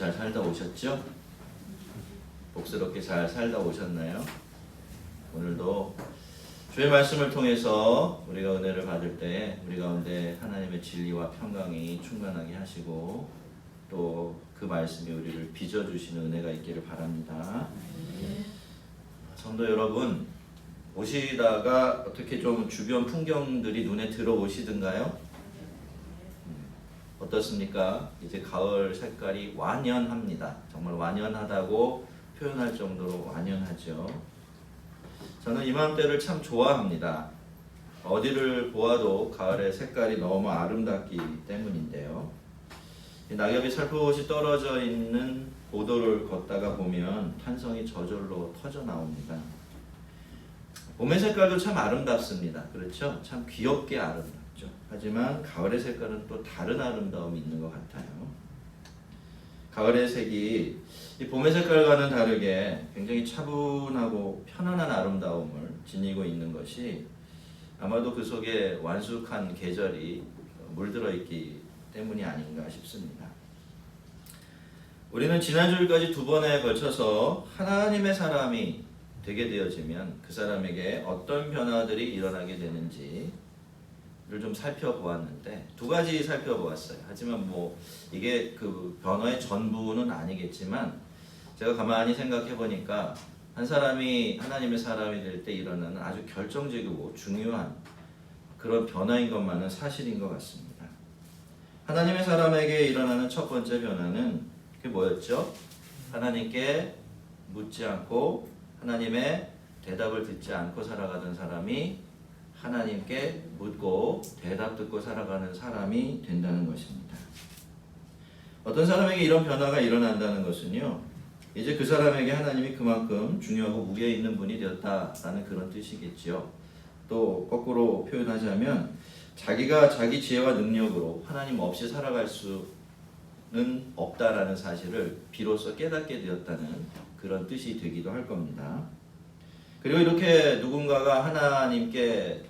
잘 살다 오셨죠? 복스럽게 잘 살다 오셨나요? 오늘도 주의 말씀을 통해서 우리가 은혜를 받을 때 우리 가운데 하나님의 진리와 평강이 충만하게 하시고 또 그 말씀이 우리를 빚어주시는 은혜가 있기를 바랍니다. 성도 여러분, 오시다가 어떻게 좀 주변 풍경들이 눈에 들어오시던가요? 어떻습니까? 이제 가을 색깔이 완연합니다. 정말 완연하다고 표현할 정도로 완연하죠. 저는 이맘때를 참 좋아합니다. 어디를 보아도 가을의 색깔이 너무 아름답기 때문인데요. 낙엽이 살포시 떨어져 있는 보도를 걷다가 보면 탄성이 저절로 터져 나옵니다. 봄의 색깔도 참 아름답습니다. 그렇죠? 참 귀엽게 아름답죠. 하지만 가을의 색깔은 또 다른 아름다움이 있는 것 같아요. 가을의 색이 이 봄의 색깔과는 다르게 굉장히 차분하고 편안한 아름다움을 지니고 있는 것이 아마도 그 속에 완숙한 계절이 물들어 있기 때문이 아닌가 싶습니다. 우리는 지난주일까지 두 번에 걸쳐서 하나님의 사람이 되게 되어지면 그 사람에게 어떤 변화들이 일어나게 되는지를 좀 살펴보았는데 두 가지 살펴보았어요. 하지만 이게 그 변화의 전부는 아니겠지만 제가 가만히 생각해 보니까 한 사람이 하나님의 사람이 될 때 일어나는 아주 결정적이고 중요한 그런 변화인 것만은 사실인 것 같습니다. 하나님의 사람에게 일어나는 첫 번째 변화는 그게 뭐였죠? 하나님께 묻지 않고 하나님의 대답을 듣지 않고 살아가던 사람이 하나님께 묻고 대답 듣고 살아가는 사람이 된다는 것입니다. 어떤 사람에게 이런 변화가 일어난다는 것은요, 이제 그 사람에게 하나님이 그만큼 중요하고 무게 있는 분이 되었다라는 그런 뜻이겠죠. 또 거꾸로 표현하자면 자기가 자기 지혜와 능력으로 하나님 없이 살아갈 수는 없다라는 사실을 비로소 깨닫게 되었다는 그런 뜻이 되기도 할 겁니다. 그리고 이렇게 누군가가 하나님의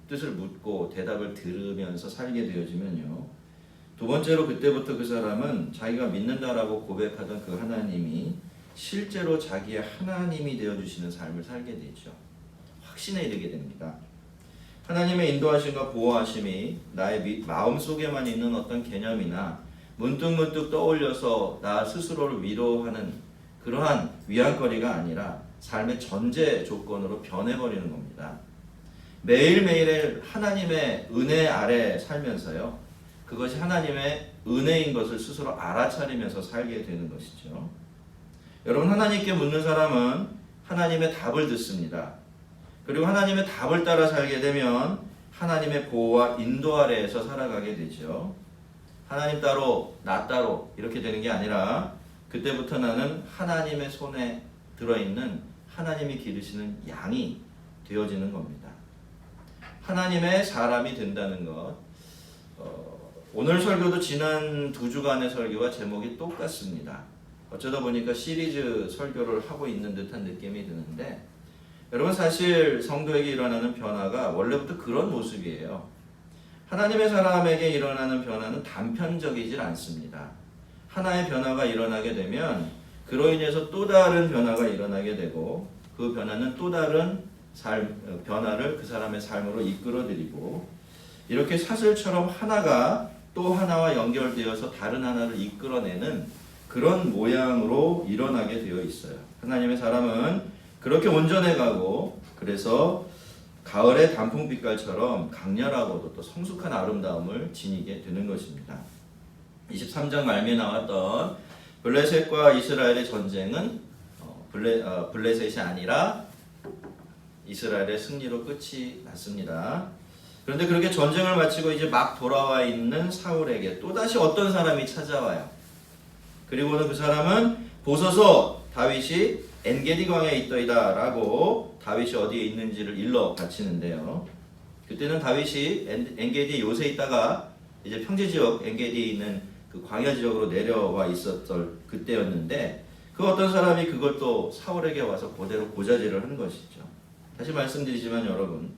뜻을 묻고 대답을 들으면서 살게 되어지면요, 두 번째로 그때부터 그 사람은 자기가 믿는다라고 고백하던 그 하나님이 실제로 자기의 하나님이 되어주시는 삶을 살게 되죠. 확신에 이르게 됩니다. 하나님의 인도하심과 보호하심이 나의 마음속에만 있는 어떤 개념이나 문득문득 떠올려서 나 스스로를 위로하는 그러한 위안거리가 아니라 삶의 전제 조건으로 변해버리는 겁니다. 매일매일의 하나님의 은혜 아래 살면서요, 그것이 하나님의 은혜인 것을 스스로 알아차리면서 살게 되는 것이죠. 여러분, 하나님께 묻는 사람은 하나님의 답을 듣습니다. 그리고 하나님의 답을 따라 살게 되면 하나님의 보호와 인도 아래에서 살아가게 되죠. 하나님 따로 나 따로 이렇게 되는 게 아니라 그때부터 나는 하나님의 손에 들어있는 하나님이 기르시는 양이 되어지는 겁니다. 하나님의 사람이 된다는 것. 오늘 설교도 지난 두 주간의 설교와 제목이 똑같습니다. 어쩌다 보니까 시리즈 설교를 하고 있는 듯한 느낌이 드는데, 여러분, 사실 성도에게 일어나는 변화가 원래부터 그런 모습이에요. 하나님의 사람에게 일어나는 변화는 단편적이질 않습니다. 하나의 변화가 일어나게 되면 그로 인해서 또 다른 변화가 일어나게 되고 그 변화는 또 다른 변화를 그 사람의 삶으로 이끌어들이고 이렇게 사슬처럼 하나가 또 하나와 연결되어서 다른 하나를 이끌어내는 그런 모양으로 일어나게 되어 있어요. 하나님의 사람은 그렇게 온전해가고 그래서 가을의 단풍빛깔처럼 강렬하고도 또 성숙한 아름다움을 지니게 되는 것입니다. 23장 말미에 나왔던 블레셋과 이스라엘의 전쟁은 블레셋이 아니라 이스라엘의 승리로 끝이 났습니다. 그런데 그렇게 전쟁을 마치고 이제 막 돌아와 있는 사울에게 또다시 어떤 사람이 찾아와요. 그리고는 그 사람은 보소서 다윗이 엔게디 광야에 있더이다 라고 다윗이 어디에 있는지를 일러 바치는데요. 그때는 다윗이 엔게디 요새 있다가 이제 평지지역 엔게디에 있는 그 광야 지역으로 내려와 있었던 그때였는데 그 어떤 사람이 그걸 또 사울에게 와서 그대로 고자질을 한 것이죠. 다시 말씀드리지만 여러분,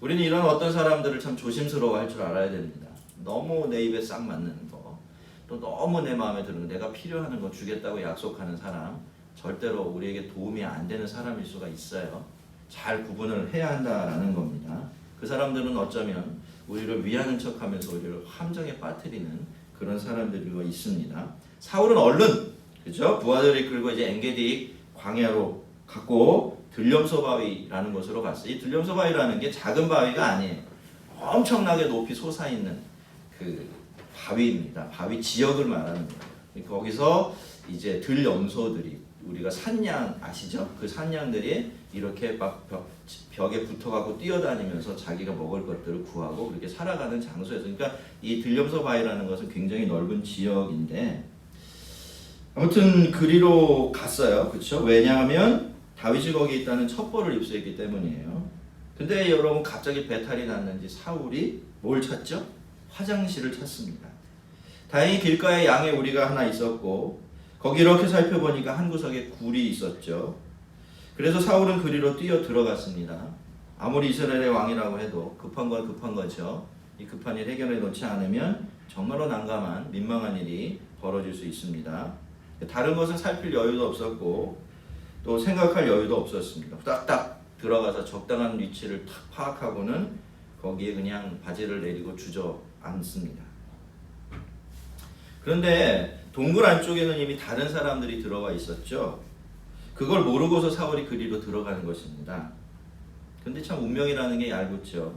우리는 이런 어떤 사람들을 참 조심스러워할 줄 알아야 됩니다. 너무 내 입에 싹 맞는 거, 또 너무 내 마음에 드는 내가 필요하는 거 주겠다고 약속하는 사람 절대로 우리에게 도움이 안 되는 사람일 수가 있어요. 잘 구분을 해야 한다라는 겁니다. 그 사람들은 어쩌면 우리를 위하는 척하면서 우리를 함정에 빠뜨리는 그런 사람들이 있습니다. 사울은 얼른 그죠? 부하들을 이끌고 이제 엔게디 광야로 갔고 들염소 바위라는 곳으로 갔어요. 이 들염소 바위라는 게 작은 바위가 아니에요. 엄청나게 높이 솟아있는 그 바위입니다. 바위 지역을 말하는 거예요. 거기서 이제 들염소들이 우리가 산양 아시죠? 그 산양들이 이렇게 막 벽에 붙어갖고 뛰어다니면서 자기가 먹을 것들을 구하고 그렇게 살아가는 장소에서 그러니까 이 들염소 바위라는 것은 굉장히 넓은 지역인데 아무튼 그리로 갔어요. 그렇죠? 왜냐하면 다윗이 거기 있다는 첩보를 입수했기 때문이에요. 근데 여러분 갑자기 배탈이 났는지 사울이 뭘 찾죠? 화장실을 찾습니다. 다행히 길가에 양의 우리가 하나 있었고 거기 이렇게 살펴보니까 한 구석에 굴이 있었죠. 그래서 사울은 그리로 뛰어 들어갔습니다. 아무리 이스라엘의 왕이라고 해도 급한 건 급한 거죠. 이 급한 일 해결해 놓지 않으면 정말로 난감한 민망한 일이 벌어질 수 있습니다. 다른 것은 살필 여유도 없었고 또 생각할 여유도 없었습니다. 딱딱 들어가서 적당한 위치를 탁 파악하고는 거기에 그냥 바지를 내리고 주저앉습니다. 그런데 동굴 안쪽에는 이미 다른 사람들이 들어가 있었죠. 그걸 모르고서 사울이 그리로 들어가는 것입니다. 근데 참 운명이라는 게 얄궂죠.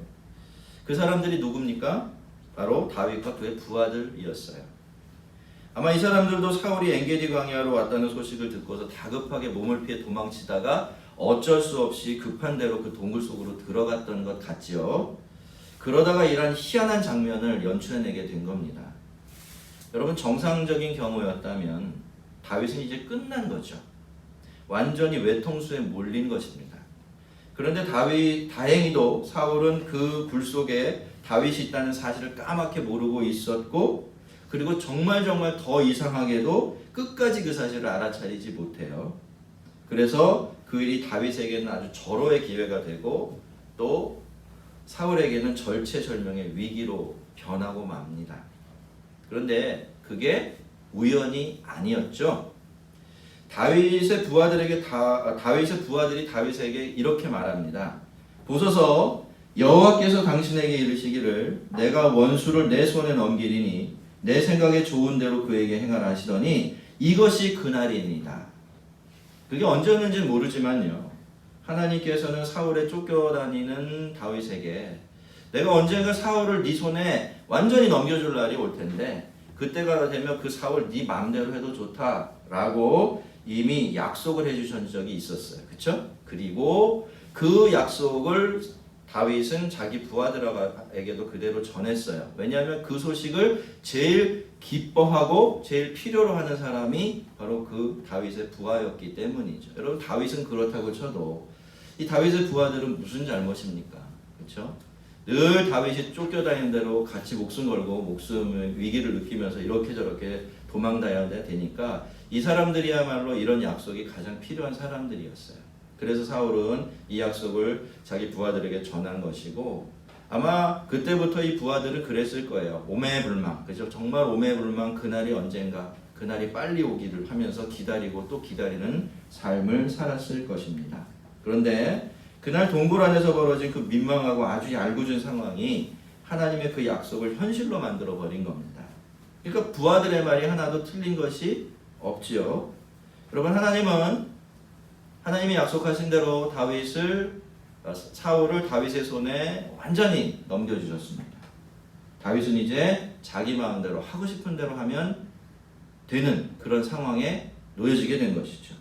그 사람들이 누굽니까? 바로 다윗과 그의 부하들이었어요. 아마 이 사람들도 사울이 엔게디 광야로 왔다는 소식을 듣고서 다급하게 몸을 피해 도망치다가 어쩔 수 없이 급한 대로 그 동굴 속으로 들어갔던 것 같지요. 그러다가 이런 희한한 장면을 연출해내게 된 겁니다. 여러분 정상적인 경우였다면 다윗은 이제 끝난 거죠. 완전히 외통수에 몰린 것입니다. 그런데 다행히도 사울은 그 굴 속에 다윗이 있다는 사실을 까맣게 모르고 있었고 그리고 정말 더 이상하게도 끝까지 그 사실을 알아차리지 못해요. 그래서 그 일이 다윗에게는 아주 절호의 기회가 되고 또 사울에게는 절체절명의 위기로 변하고 맙니다. 그런데 그게 우연이 아니었죠. 다윗의 부하들이 다윗에게 이렇게 말합니다. 보소서 여호와께서 당신에게 이르시기를 내가 원수를 내 손에 넘기리니 내 생각에 좋은 대로 그에게 행하라 하시더니 이것이 그날이니이다. 그게 언제였는지 모르지만요. 하나님께서는 사울에 쫓겨다니는 다윗에게 내가 언젠가 사울을 네 손에 완전히 넘겨줄 날이 올 텐데 그때가 되면 그 사울 네 마음대로 해도 좋다라고 이미 약속을 해주신 적이 있었어요. 그렇죠? 그리고 그 약속을 다윗은 자기 부하들에게도 그대로 전했어요. 왜냐하면 그 소식을 제일 기뻐하고 제일 필요로 하는 사람이 바로 그 다윗의 부하였기 때문이죠. 여러분 다윗은 그렇다고 쳐도 이 다윗의 부하들은 무슨 잘못입니까? 그렇죠? 늘 다윗이 쫓겨다니는 대로 같이 목숨 걸고 목숨의 위기를 느끼면서 이렇게 저렇게 도망다녀야 되니까 이 사람들이야말로 이런 약속이 가장 필요한 사람들이었어요. 그래서 사울은 이 약속을 자기 부하들에게 전한 것이고 아마 그때부터 이 부하들은 그랬을 거예요. 오매불망, 그죠? 정말 오매불망 그날이 언젠가, 그날이 빨리 오기를 하면서 기다리고 또 기다리는 삶을 살았을 것입니다. 그런데 그날 동굴 안에서 벌어진 그 민망하고 아주 얄궂은 상황이 하나님의 그 약속을 현실로 만들어 버린 겁니다. 그러니까 부하들의 말이 하나도 틀린 것이 없지요. 여러분 하나님이 약속하신 대로 사울을 다윗의 손에 완전히 넘겨주셨습니다. 다윗은 이제 자기 마음대로 하고 싶은 대로 하면 되는 그런 상황에 놓여지게 된 것이죠.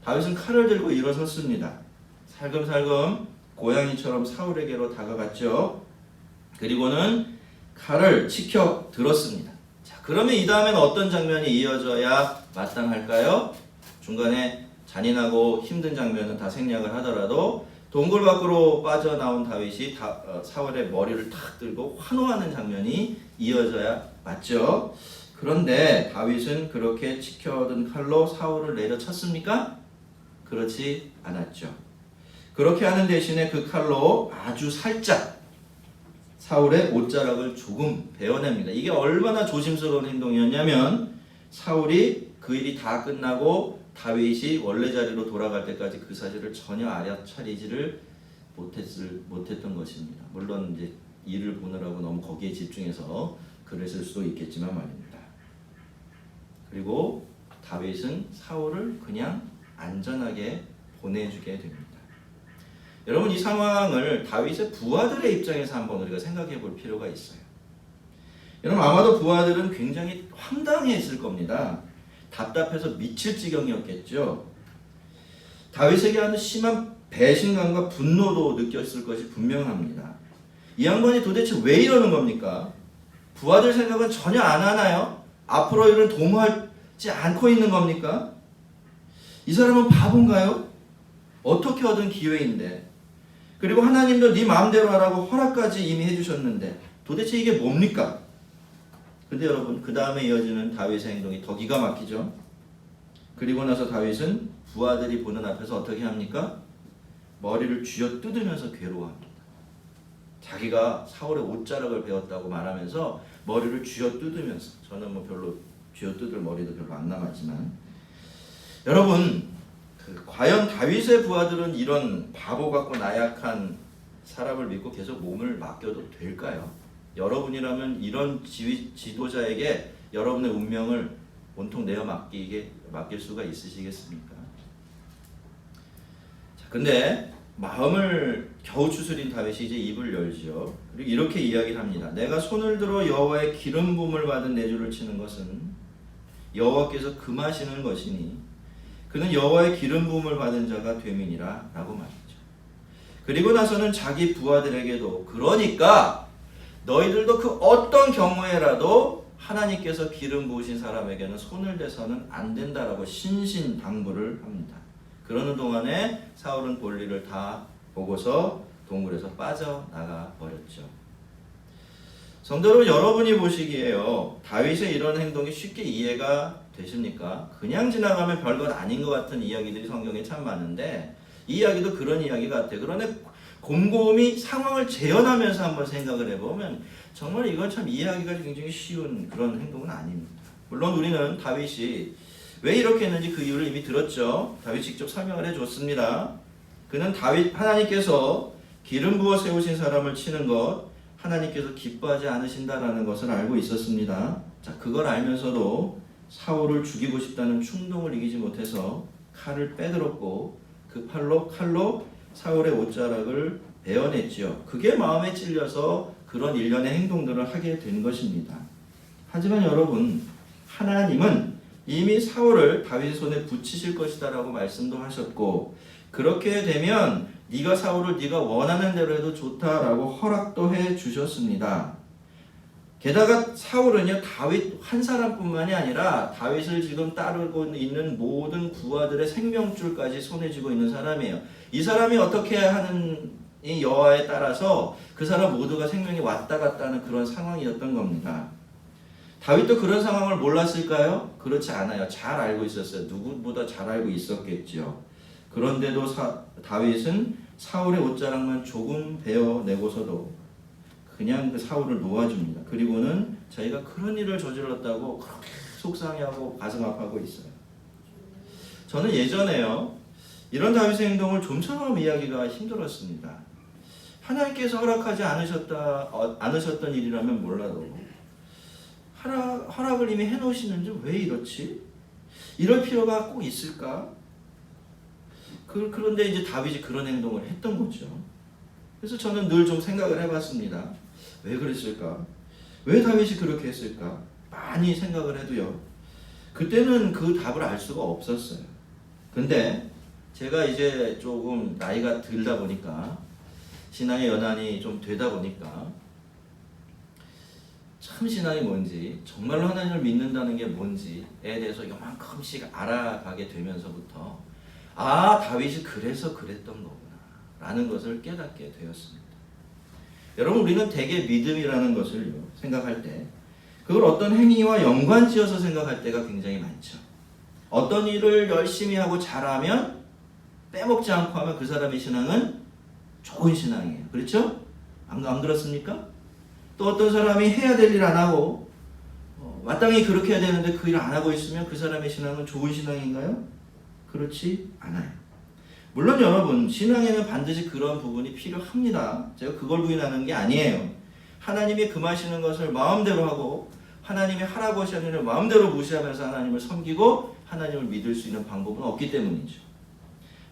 다윗은 칼을 들고 일어섰습니다. 살금살금 고양이처럼 사울에게로 다가갔죠. 그리고는 칼을 치켜 들었습니다. 자, 그러면 이 다음엔 어떤 장면이 이어져야 마땅할까요? 중간에 잔인하고 힘든 장면은 다 생략을 하더라도 동굴 밖으로 빠져나온 다윗이 사울의 머리를 탁 들고 환호하는 장면이 이어져야 맞죠. 그런데 다윗은 그렇게 치켜든 칼로 사울을 내려쳤습니까? 그렇지 않았죠. 그렇게 하는 대신에 그 칼로 아주 살짝 사울의 옷자락을 조금 베어냅니다. 이게 얼마나 조심스러운 행동이었냐면 사울이 그 일이 다 끝나고 다윗이 원래 자리로 돌아갈 때까지 그 사실을 전혀 알아차리지를 못했던 것입니다. 물론 이제 일을 보느라고 너무 거기에 집중해서 그랬을 수도 있겠지만 말입니다. 그리고 다윗은 사울을 그냥 안전하게 보내주게 됩니다. 여러분, 이 상황을 다윗의 부하들의 입장에서 한번 우리가 생각해 볼 필요가 있어요. 여러분, 아마도 부하들은 굉장히 황당했을 겁니다. 답답해서 미칠 지경이었겠죠. 다윗에게 하는 심한 배신감과 분노도 느꼈을 것이 분명합니다. 이 양반이 도대체 왜 이러는 겁니까? 부하들 생각은 전혀 안 하나요? 앞으로 일은 도모하지 않고 있는 겁니까? 이 사람은 바본가요? 어떻게 얻은 기회인데? 그리고 하나님도 네 마음대로 하라고 허락까지 이미 해주셨는데 도대체 이게 뭡니까? 근데 여러분, 그 다음에 이어지는 다윗의 행동이 더 기가 막히죠. 그리고 나서 다윗은 부하들이 보는 앞에서 어떻게 합니까? 머리를 쥐어뜯으면서 괴로워합니다. 자기가 사울의 옷자락을 베었다고 말하면서 머리를 쥐어뜯으면서, 저는 뭐 별로 쥐어뜯을 머리도 별로 안 남았지만, 여러분, 과연 다윗의 부하들은 이런 바보 같고 나약한 사람을 믿고 계속 몸을 맡겨도 될까요? 여러분이라면 이런 지도자에게 여러분의 운명을 온통 내어 맡길 수가 있으시겠습니까? 자, 근데 마음을 겨우 추스린 다윗이 이제 입을 열지요. 그리고 이렇게 이야기를 합니다. 내가 손을 들어 여호와의 기름 부음을 받은 내 주를 치는 것은 여호와께서 금하시는 것이니 그는 여호와의 기름 부음을 받은 자가 됨이니라 라고 말했죠. 그리고 나서는 자기 부하들에게도, 그러니까 너희들도 그 어떤 경우에라도 하나님께서 기름 부으신 사람에게는 손을 대서는 안 된다라고 신신당부를 합니다. 그러는 동안에 사울은 볼일을 다 보고서 동굴에서 빠져나가 버렸죠. 성도 여러분, 여러분이 보시기에요, 다윗의 이런 행동이 쉽게 이해가 되십니까? 그냥 지나가면 별것 아닌 것 같은 이야기들이 성경에 참 많은데 이 이야기도 그런 이야기 같아요. 그런데 곰곰이 상황을 재현하면서 한번 생각을 해보면 정말 이건 참 이해하기가 굉장히 쉬운 그런 행동은 아닙니다. 물론 우리는 다윗이 왜 이렇게 했는지 그 이유를 이미 들었죠. 다윗이 직접 설명을 해줬습니다. 그는 하나님께서 기름 부어 세우신 사람을 치는 것, 하나님께서 기뻐하지 않으신다라는 것을 알고 있었습니다. 자, 그걸 알면서도 사울을 죽이고 싶다는 충동을 이기지 못해서 칼을 빼들었고 그 칼로 사울의 옷자락을 베어냈지요. 그게 마음에 찔려서 그런 일련의 행동들을 하게 된 것입니다. 하지만 여러분, 하나님은 이미 사울을 다윗의 손에 붙이실 것이다 라고 말씀도 하셨고, 그렇게 되면 네가 사울을 네가 원하는 대로 해도 좋다라고 허락도 해 주셨습니다. 게다가 사울은요, 다윗 한 사람뿐만이 아니라 다윗을 지금 따르고 있는 모든 부하들의 생명줄까지 손에 쥐고 있는 사람이에요. 이 사람이 어떻게 하는 이 여호와에 따라서 그 사람 모두가 생명이 왔다 갔다 하는 그런 상황이었던 겁니다. 다윗도 그런 상황을 몰랐을까요? 그렇지 않아요. 잘 알고 있었어요. 누구보다 잘 알고 있었겠죠. 그런데도 다윗은 사울의 옷자락만 조금 베어내고서도 그냥 그 사울을 놓아줍니다. 그리고는 자기가 그런 일을 저질렀다고 그렇게 속상해하고 가슴 아파하고 있어요. 저는 예전에요, 이런 다윗의 행동을 좀처럼 이해하기가 힘들었습니다. 하나님께서 허락하지 않으셨던 일이라면 몰라도 허락을 이미 해놓으시는지 왜 이렇지? 이럴 필요가 꼭 있을까? 그런데 이제 다윗이 그런 행동을 했던 거죠. 그래서 저는 늘 좀 생각을 해봤습니다. 왜 그랬을까? 왜 다윗이 그렇게 했을까? 많이 생각을 해도요, 그때는 그 답을 알 수가 없었어요. 근데 제가 이제 조금 나이가 들다 보니까, 신앙의 연한이 좀 되다 보니까 참 신앙이 뭔지, 정말로 하나님을 믿는다는 게 뭔지에 대해서 요만큼씩 알아가게 되면서부터 다윗이 그래서 그랬던 거구나 라는 것을 깨닫게 되었습니다. 여러분, 우리는 대개 믿음이라는 것을 생각할 때 그걸 어떤 행위와 연관지어서 생각할 때가 굉장히 많죠. 어떤 일을 열심히 하고 잘하면, 빼먹지 않고 하면 그 사람의 신앙은 좋은 신앙이에요. 그렇죠? 안 그렇습니까? 또 어떤 사람이 해야 될 일 안 하고 마땅히 그렇게 해야 되는데 그 일 안 하고 있으면 그 사람의 신앙은 좋은 신앙인가요? 그렇지 않아요. 물론 여러분, 신앙에는 반드시 그런 부분이 필요합니다. 제가 그걸 부인하는 게 아니에요. 하나님이 금하시는 것을 마음대로 하고 하나님이 하라고 하시는 일을 마음대로 무시하면서 하나님을 섬기고 하나님을 믿을 수 있는 방법은 없기 때문이죠.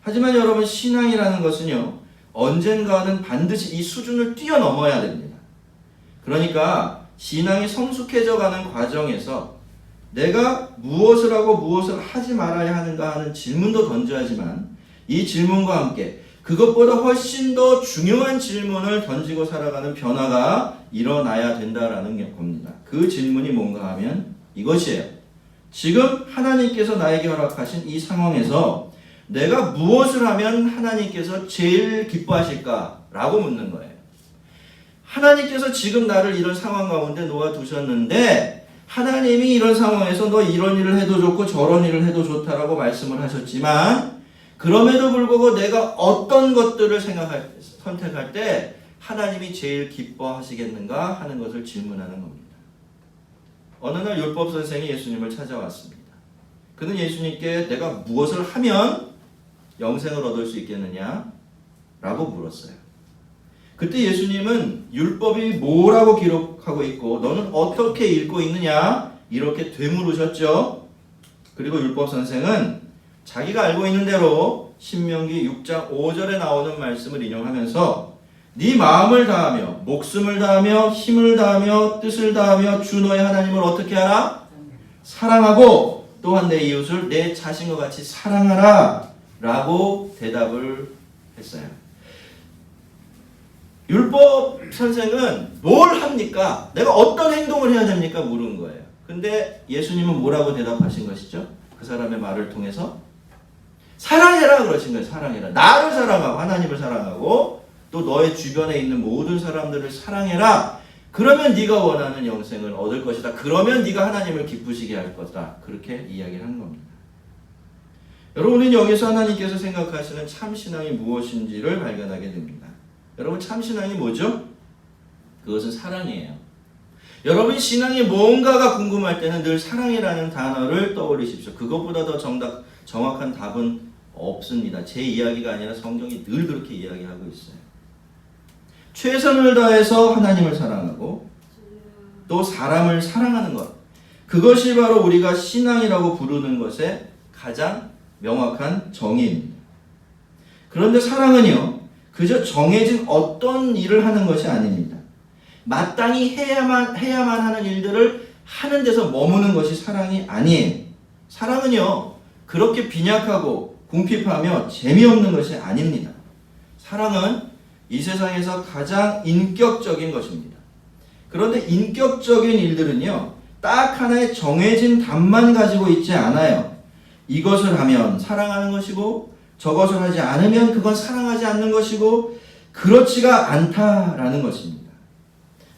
하지만 여러분, 신앙이라는 것은요, 언젠가는 반드시 이 수준을 뛰어넘어야 됩니다. 그러니까 신앙이 성숙해져가는 과정에서 내가 무엇을 하고 무엇을 하지 말아야 하는가 하는 질문도 던져야지만 이 질문과 함께 그것보다 훨씬 더 중요한 질문을 던지고 살아가는 변화가 일어나야 된다라는 겁니다. 그 질문이 뭔가 하면 이것이에요. 지금 하나님께서 나에게 허락하신 이 상황에서 내가 무엇을 하면 하나님께서 제일 기뻐하실까라고 묻는 거예요. 하나님께서 지금 나를 이런 상황 가운데 놓아두셨는데 하나님이 이런 상황에서 너 이런 일을 해도 좋고 저런 일을 해도 좋다라고 말씀을 하셨지만 그럼에도 불구하고 내가 어떤 것들을 선택할 때 하나님이 제일 기뻐하시겠는가 하는 것을 질문하는 겁니다. 어느 날 율법 선생이 예수님을 찾아왔습니다. 그는 예수님께 내가 무엇을 하면 영생을 얻을 수 있겠느냐? 라고 물었어요. 그때 예수님은 율법이 뭐라고 기록하고 있고 너는 어떻게 읽고 있느냐? 이렇게 되물으셨죠. 그리고 율법 선생은 자기가 알고 있는 대로 신명기 6장 5절에 나오는 말씀을 인용하면서 네 마음을 다하며 목숨을 다하며 힘을 다하며 뜻을 다하며 주 너의 하나님을 어떻게 하라? 사랑하고 또한 내 이웃을 내 자신과 같이 사랑하라 라고 대답을 했어요. 율법 선생은 뭘 합니까? 내가 어떤 행동을 해야 됩니까? 물은 거예요. 근데 예수님은 뭐라고 대답하신 것이죠? 그 사람의 말을 통해서 사랑해라 그러신 거예요. 사랑해라. 나를 사랑하고 하나님을 사랑하고 또 너의 주변에 있는 모든 사람들을 사랑해라. 그러면 네가 원하는 영생을 얻을 것이다. 그러면 네가 하나님을 기쁘시게 할 거다. 그렇게 이야기를 한 겁니다. 여러분은 여기서 하나님께서 생각하시는 참신앙이 무엇인지를 발견하게 됩니다. 여러분, 참신앙이 뭐죠? 그것은 사랑이에요. 여러분, 신앙이 뭔가가 궁금할 때는 늘 사랑이라는 단어를 떠올리십시오. 그것보다 더 정확한 답은 없습니다. 제 이야기가 아니라 성경이 늘 그렇게 이야기하고 있어요. 최선을 다해서 하나님을 사랑하고 또 사람을 사랑하는 것, 그것이 바로 우리가 신앙이라고 부르는 것의 가장 명확한 정의입니다. 그런데 사랑은요, 그저 정해진 어떤 일을 하는 것이 아닙니다. 마땅히 해야만 하는 일들을 하는 데서 머무는 것이 사랑이 아니에요. 사랑은요, 그렇게 빈약하고 궁핍하며 재미없는 것이 아닙니다. 사랑은 이 세상에서 가장 인격적인 것입니다. 그런데 인격적인 일들은요, 딱 하나의 정해진 답만 가지고 있지 않아요. 이것을 하면 사랑하는 것이고 저것을 하지 않으면 그건 사랑하지 않는 것이고 그렇지가 않다라는 것입니다.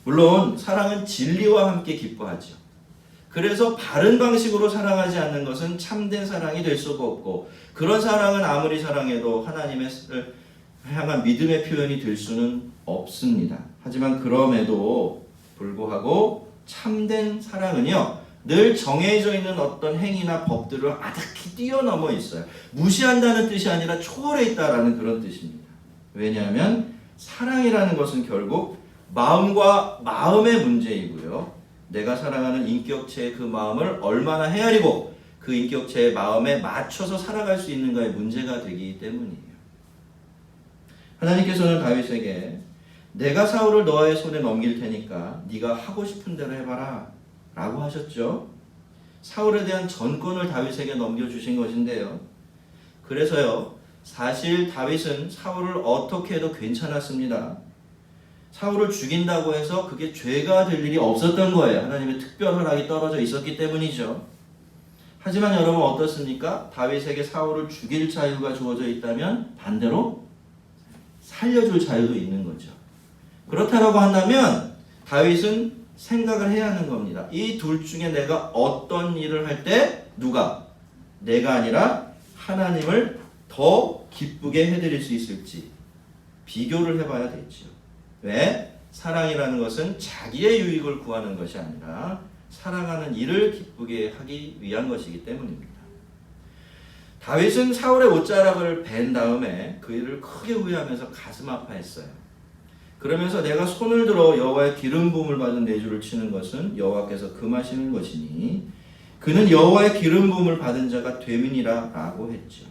물론 사랑은 진리와 함께 기뻐하죠. 그래서 바른 방식으로 사랑하지 않는 것은 참된 사랑이 될 수가 없고 그런 사랑은 아무리 사랑해도 하나님을 향한 믿음의 표현이 될 수는 없습니다. 하지만 그럼에도 불구하고 참된 사랑은요, 늘 정해져 있는 어떤 행위나 법들을 아득히 뛰어넘어 있어요. 무시한다는 뜻이 아니라 초월해 있다라는 그런 뜻입니다. 왜냐하면 사랑이라는 것은 결국 마음과 마음의 문제이고요. 내가 사랑하는 인격체의 그 마음을 얼마나 헤아리고 그 인격체의 마음에 맞춰서 살아갈 수 있는가의 문제가 되기 때문이에요. 하나님께서는 다윗에게 내가 사울을 너의 손에 넘길 테니까 네가 하고 싶은 대로 해봐라 라고 하셨죠. 사울에 대한 전권을 다윗에게 넘겨주신 것인데요. 그래서요, 사실 다윗은 사울을 어떻게 해도 괜찮았습니다. 사울을 죽인다고 해서 그게 죄가 될 일이 없었던 거예요. 하나님의 특별 허락이 떨어져 있었기 때문이죠. 하지만 여러분 어떻습니까? 다윗에게 사울을 죽일 자유가 주어져 있다면 반대로 살려줄 자유도 있는 거죠. 그렇다라고 한다면 다윗은 생각을 해야 하는 겁니다. 이 둘 중에 내가 어떤 일을 할 때 누가 내가 아니라 하나님을 더 기쁘게 해드릴 수 있을지 비교를 해봐야 되죠. 왜? 사랑이라는 것은 자기의 유익을 구하는 것이 아니라 사랑하는 이를 기쁘게 하기 위한 것이기 때문입니다. 다윗은 사울의 옷자락을 벤 다음에 그 일을 크게 후회하면서 가슴 아파했어요. 그러면서 내가 손을 들어 여호와의 기름 부음을 받은 내주를 치는 것은 여호와께서 금하시는 것이니 그는 여호와의 기름 부음을 받은 자가 됨이니라 라고 했죠.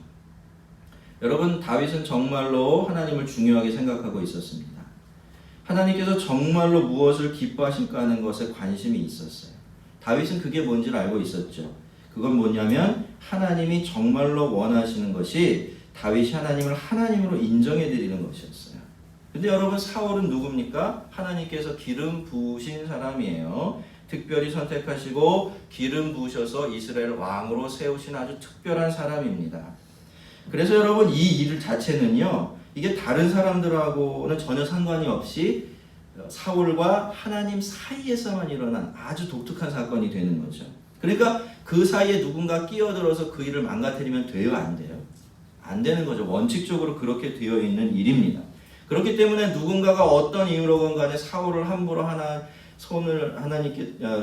여러분, 다윗은 정말로 하나님을 중요하게 생각하고 있었습니다. 하나님께서 정말로 무엇을 기뻐하실까 하는 것에 관심이 있었어요. 다윗은 그게 뭔지를 알고 있었죠. 그건 뭐냐면 하나님이 정말로 원하시는 것이 다윗이 하나님을 하나님으로 인정해 드리는 것이었어요. 근데 여러분, 사울은 누굽니까? 하나님께서 기름 부으신 사람이에요. 특별히 선택하시고 기름 부으셔서 이스라엘 왕으로 세우신 아주 특별한 사람입니다. 그래서 여러분, 이 일 자체는요, 이게 다른 사람들하고는 전혀 상관이 없이 사울과 하나님 사이에서만 일어난 아주 독특한 사건이 되는 거죠. 그러니까 그 사이에 누군가 끼어들어서 그 일을 망가뜨리면 돼요? 안 돼요? 안 되는 거죠. 원칙적으로 그렇게 되어 있는 일입니다. 그렇기 때문에 누군가가 어떤 이유로건 간에 사울을 함부로 손을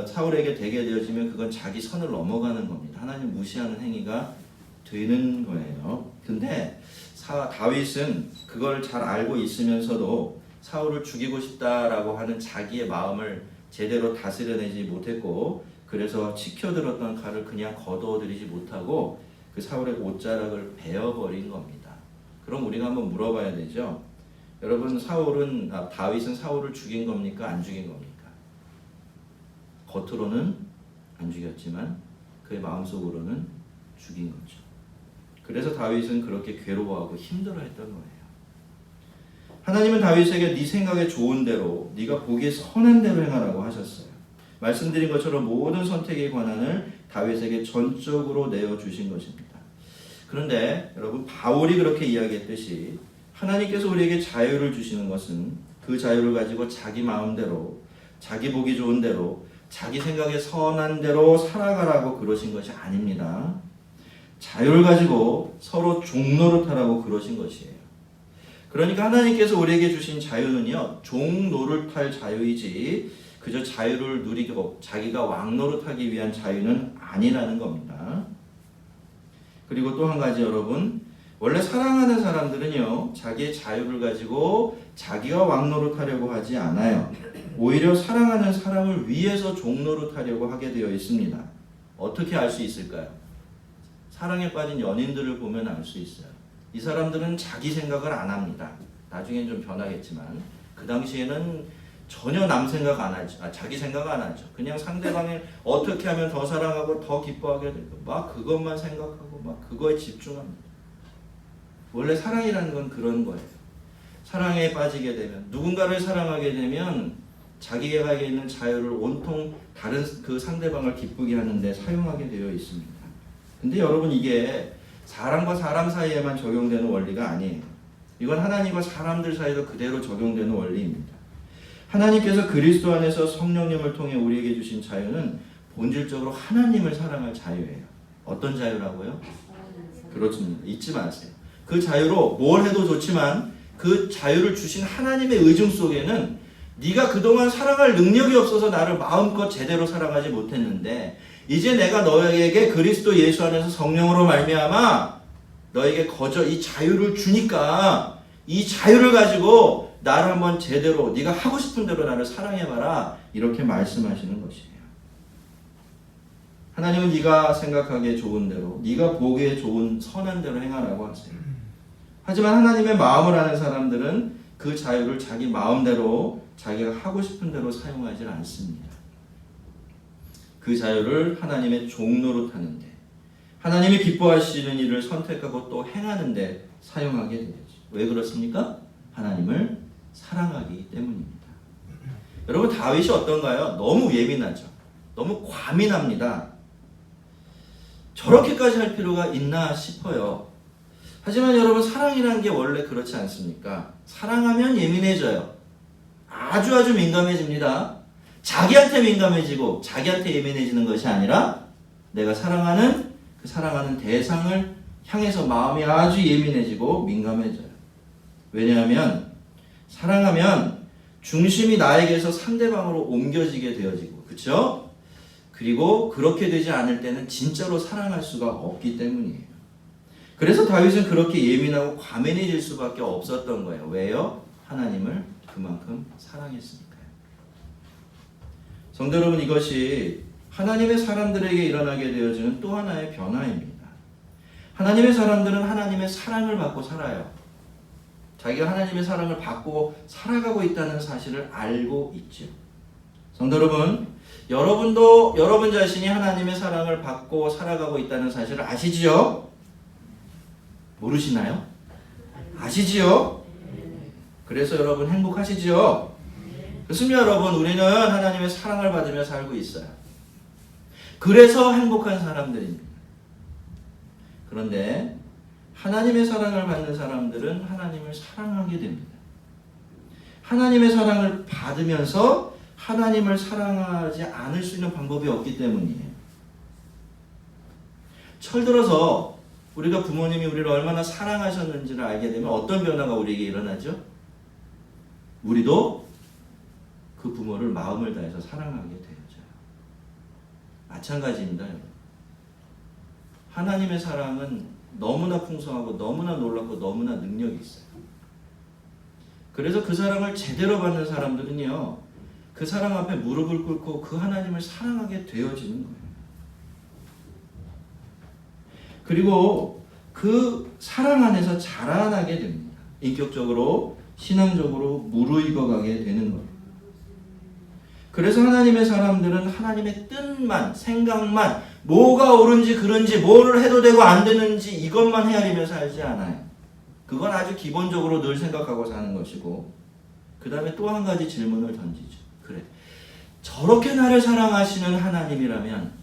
사울에게 대게 되어지면 그건 자기 선을 넘어가는 겁니다. 하나님 무시하는 행위가 되는 거예요. 근데 다윗은 그걸 잘 알고 있으면서도 사울을 죽이고 싶다라고 하는 자기의 마음을 제대로 다스려내지 못했고, 그래서 지켜들었던 칼을 그냥 거두어들이지 못하고 그 사울의 옷자락을 베어버린 겁니다. 그럼 우리가 한번 물어봐야 되죠. 여러분, 다윗은 사울을 죽인 겁니까? 안 죽인 겁니까? 겉으로는 안 죽였지만 그의 마음속으로는 죽인 거죠. 그래서 다윗은 그렇게 괴로워하고 힘들어했던 거예요. 하나님은 다윗에게 네 생각에 좋은 대로, 네가 보기에 선한 대로 행하라고 하셨어요. 말씀드린 것처럼 모든 선택의 권한을 다윗에게 전적으로 내어주신 것입니다. 그런데 여러분, 바울이 그렇게 이야기했듯이 하나님께서 우리에게 자유를 주시는 것은 그 자유를 가지고 자기 마음대로, 자기 보기 좋은 대로, 자기 생각에 선한 대로 살아가라고 그러신 것이 아닙니다. 자유를 가지고 서로 종노릇하라고 그러신 것이에요. 그러니까 하나님께서 우리에게 주신 자유는요, 종노릇할 자유이지 그저 자유를 누리고 자기가 왕노릇하기 위한 자유는 아니라는 겁니다. 그리고 또 한 가지, 여러분, 원래 사랑하는 사람들은요, 자기의 자유를 가지고 자기가 왕노릇하려고 하지 않아요. 오히려 사랑하는 사람을 위해서 종노릇하려고 하게 되어 있습니다. 어떻게 알 수 있을까요? 사랑에 빠진 연인들을 보면 알 수 있어요. 이 사람들은 자기 생각을 안 합니다. 나중엔 좀 변하겠지만 그 당시에는 전혀 남 생각 안 하죠. 자기 생각 안 하죠. 그냥 상대방을 어떻게 하면 더 사랑하고 더 기뻐하게 될까, 막 그것만 생각하고 막 그거에 집중합니다. 원래 사랑이라는 건 그런 거예요. 사랑에 빠지게 되면, 누군가를 사랑하게 되면 자기가 있는 자유를 온통 다른 그 상대방을 기쁘게 하는데 사용하게 되어 있습니다. 근데 여러분, 이게 사람과 사람 사이에만 적용되는 원리가 아니에요. 이건 하나님과 사람들 사이도 그대로 적용되는 원리입니다. 하나님께서 그리스도 안에서 성령님을 통해 우리에게 주신 자유는 본질적으로 하나님을 사랑할 자유예요. 어떤 자유라고요? 그렇습니다. 잊지 마세요. 그 자유로 뭘 해도 좋지만 그 자유를 주신 하나님의 의중 속에는 네가 그동안 사랑할 능력이 없어서 나를 마음껏 제대로 사랑하지 못했는데 이제 내가 너에게 그리스도 예수 안에서 성령으로 말미암아 너에게 이 자유를 주니까 이 자유를 가지고 나를 한번 제대로, 네가 하고 싶은 대로 나를 사랑해봐라, 이렇게 말씀하시는 것이에요. 하나님은 네가 생각하기에 좋은 대로, 네가 보기에 좋은 선한 대로 행하라고 하세요. 하지만 하나님의 마음을 아는 사람들은 그 자유를 자기 마음대로 자기가 하고 싶은 대로 사용하지 않습니다. 그 자유를 하나님의 종노릇하는데, 하나님이 기뻐하시는 일을 선택하고 또 행하는데 사용하게 되죠. 왜 그렇습니까? 하나님을 사랑하기 때문입니다. 여러분, 다윗이 어떤가요? 너무 예민하죠. 너무 과민합니다. 저렇게까지 할 필요가 있나 싶어요. 하지만 여러분, 사랑이라는 게 원래 그렇지 않습니까? 사랑하면 예민해져요. 아주 민감해집니다. 자기한테 민감해지고 자기한테 예민해지는 것이 아니라 내가 사랑하는 그 사랑하는 대상을 향해서 마음이 아주 예민해지고 민감해져요. 왜냐하면 사랑하면 중심이 나에게서 상대방으로 옮겨지게 되어지고, 그렇죠? 그리고 그렇게 되지 않을 때는 진짜로 사랑할 수가 없기 때문이에요. 그래서 다윗은 그렇게 예민하고 과민해질 수밖에 없었던 거예요. 왜요? 하나님을 그만큼 사랑했으니까요. 성도 여러분, 이것이 하나님의 사람들에게 일어나게 되어지는 또 하나의 변화입니다. 하나님의 사람들은 하나님의 사랑을 받고 살아요. 자기가 하나님의 사랑을 받고 살아가고 있다는 사실을 알고 있죠. 성도 여러분, 여러분도 여러분 자신이 하나님의 사랑을 받고 살아가고 있다는 사실을 아시지요? 모르시나요? 아시지요? 그래서 여러분 행복하시지요? 그렇습니다. 여러분, 우리는 하나님의 사랑을 받으며 살고 있어요. 그래서 행복한 사람들입니다. 그런데 하나님의 사랑을 받는 사람들은 하나님을 사랑하게 됩니다. 하나님의 사랑을 받으면서 하나님을 사랑하지 않을 수 있는 방법이 없기 때문이에요. 철들어서 우리가 부모님이 우리를 얼마나 사랑하셨는지를 알게 되면 어떤 변화가 우리에게 일어나죠? 우리도 그 부모를 마음을 다해서 사랑하게 되어져요. 마찬가지입니다. 하나님의 사랑은 너무나 풍성하고 너무나 놀랍고 너무나 능력이 있어요. 그래서 그 사랑을 제대로 받는 사람들은요, 그 사랑 앞에 무릎을 꿇고 그 하나님을 사랑하게 되어지는 거예요. 그리고 그 사랑 안에서 자라나게 됩니다. 인격적으로, 신앙적으로 무르익어가게 되는 거예요. 그래서 하나님의 사람들은 하나님의 뜻만, 생각만, 뭐가 옳은지 그른지, 뭐를 해도 되고 안 되는지 이것만 헤아리며 살지 않아요. 그건 아주 기본적으로 늘 생각하고 사는 것이고, 그 다음에 또 한 가지 질문을 던지죠. 그래, 저렇게 나를 사랑하시는 하나님이라면,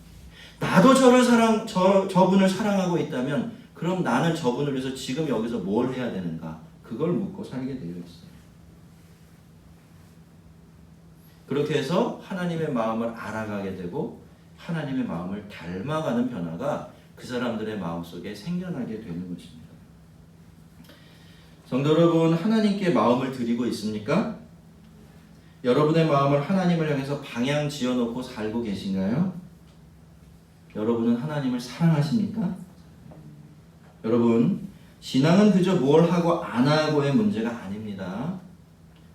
나도 저분을 사랑하고 있다면, 그럼 나는 저분을 위해서 지금 여기서 뭘 해야 되는가? 그걸 묻고 살게 되어 있어요. 그렇게 해서 하나님의 마음을 알아가게 되고 하나님의 마음을 닮아가는 변화가 그 사람들의 마음속에 생겨나게 되는 것입니다. 성도 여러분, 하나님께 마음을 드리고 있습니까? 여러분의 마음을 하나님을 향해서 방향 지어놓고 살고 계신가요? 여러분은 하나님을 사랑하십니까? 여러분, 신앙은 그저 뭘 하고 안 하고의 문제가 아닙니다.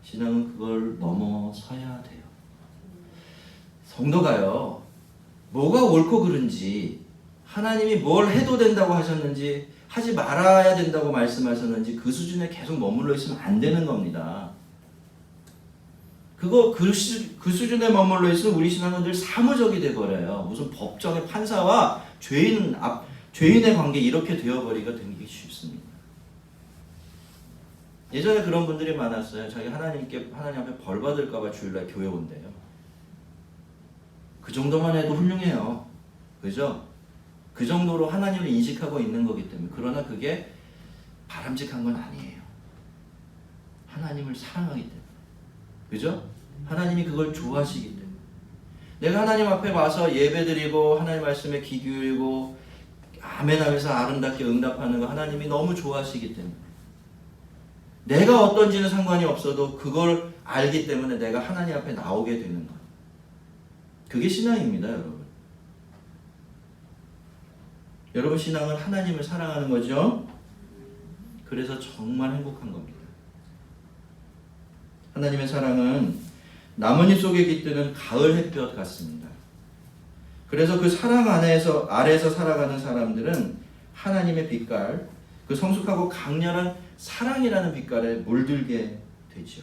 신앙은 그걸 넘어서야 돼요. 성도가요, 뭐가 옳고 그른지, 하나님이 뭘 해도 된다고 하셨는지, 하지 말아야 된다고 말씀하셨는지 그 수준에 계속 머물러 있으면 안 되는 겁니다. 그 수준에 머물러 있으면 우리 신앙은 늘 사무적이 돼버려요. 무슨 법정의 판사와 죄인의 관계 이렇게 되어버리기가 되게 쉽습니다. 예전에 그런 분들이 많았어요. 자기 하나님 앞에 벌 받을까봐 주일날 교회 온대요. 그 정도만 해도 훌륭해요. 그죠? 그 정도로 하나님을 인식하고 있는 거기 때문에. 그러나 그게 바람직한 건 아니에요. 하나님을 사랑하기 때문에. 그죠? 하나님이 그걸 좋아하시기 때문에. 내가 하나님 앞에 와서 예배드리고 하나님 말씀에 귀 기울이고 아멘 하면서 아름답게 응답하는 거 하나님이 너무 좋아하시기 때문에. 내가 어떤지는 상관이 없어도 그걸 알기 때문에 내가 하나님 앞에 나오게 되는 거예요. 그게 신앙입니다, 여러분. 여러분, 신앙은 하나님을 사랑하는 거죠. 그래서 정말 행복한 겁니다. 하나님의 사랑은 나뭇잎 속에 깃드는 가을 햇볕 같습니다. 그래서 그 사랑 아래에서 살아가는 사람들은 하나님의 빛깔, 그 성숙하고 강렬한 사랑이라는 빛깔에 물들게 되죠.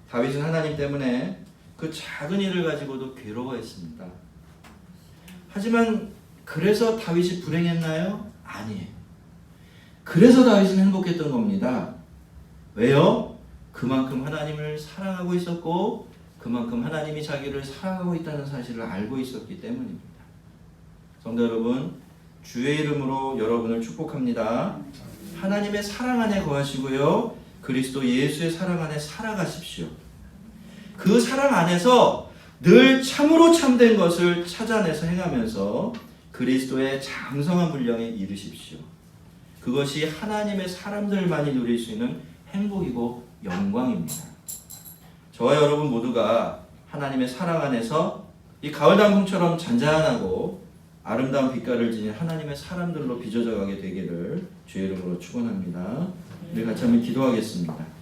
다윗은 하나님 때문에 그 작은 일을 가지고도 괴로워했습니다. 하지만 그래서 다윗이 불행했나요? 아니에요. 그래서 다윗은 행복했던 겁니다. 왜요? 그만큼 하나님을 사랑하고 있었고 그만큼 하나님이 자기를 사랑하고 있다는 사실을 알고 있었기 때문입니다. 성도 여러분, 주의 이름으로 여러분을 축복합니다. 하나님의 사랑 안에 거하시고요, 그리스도 예수의 사랑 안에 살아가십시오. 그 사랑 안에서 늘 참으로 참된 것을 찾아내서 행하면서 그리스도의 장성한 분량에 이르십시오. 그것이 하나님의 사람들만이 누릴 수 있는 행복이고 영광입니다. 저와 여러분 모두가 하나님의 사랑 안에서 이 가을 단풍처럼 잔잔하고 아름다운 빛깔을 지닌 하나님의 사람들로 빚어져 가게 되기를 주의 이름으로 축원합니다. 우리 같이 한번 기도하겠습니다.